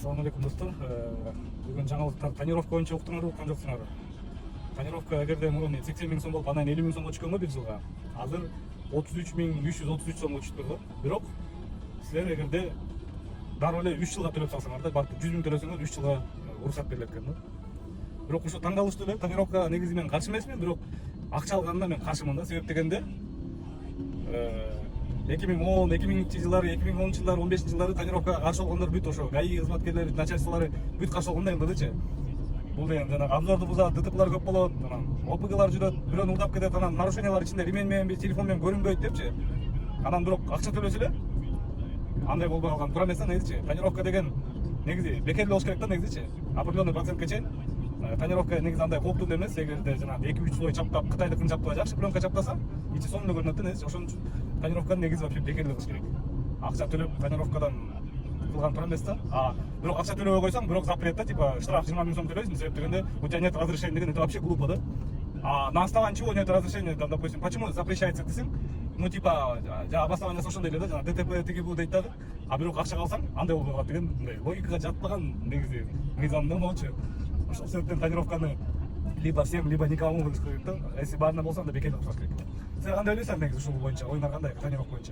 Assalamu alaikum dostlar. Bugün жаңалыктар тонировка боюнча уктуңар уккан жоксуңар. Тонировка эгерде мурун 80 миң сом болуп анан 50 миң сомго чыкканбы бир жылга. Азыр 33.333 сомго чыгып турду. Бирок силер эгерде дароо эле 3 жылга төлөп салсаңар да, бак 100 миң төлөсөңөр 3 жылга уруксат берилет экен да. Бирок ошо таң калыштуу эле, тонировка негизи мен каршы эмесмин, бирок акча алганда мен каршымын да. Себеп дегенде 2010, 2000 жылдары, 2010 жылдары, 15 жылдары тонировкага каршы болгондор бүт ошо ГАИ кызматкерлери, начальстволору бүт каршы болгондой кылдычы. Бул деген жанагы обзорду бузат, ДТПлар көп болот, анан ОПГлар жүрөт, бирөөнү урдап кетет, анан нарушениялар ичинде ремень менен, телефон менен көрүнбөйт депчи. Анан бирок акча төлөсө эле андай болбой калган туура эмес да негизичи. Тонировка деген негизи бекер болуш керек да негизичи. Определенный процентке чейин тонировка негизи андай кооптуу эмес. Эгерде жанагы 2-3 слой чаптап, Кытайдыкын чаптап жакшы пленка чаптаса, ичи сонун көрүнөт да негизи. Ошон үчүн тонировканын негизи вообще бекерлик кылыш керек. Акча төлөп тонировкадан кылган туура эмес да. Бирок акча төлөбөй койсоң, бирок запрет да, типа штраф 20 миң сом төлөйсүң, себеп дегенде у тебя нет разрешения деген, это вообще глупо да. На основании чего нет разрешения, там, допустим, почему запрещается десең, ну типа обоснование ошондой эле да, жана ДТП тиги бул дейт дагы. Бирок акча калсаң, андай болбой калат деген логикага жатпаган негизи мыйзам да болчу. Ошол себептен тонировканы либо всем, либо никому кылыш керек да. Если баарына болсо анда бекер кылыш керек. Сен кандай ойлойсуң негизи ушул боюнча, оюңар кандай тонировка боюнча?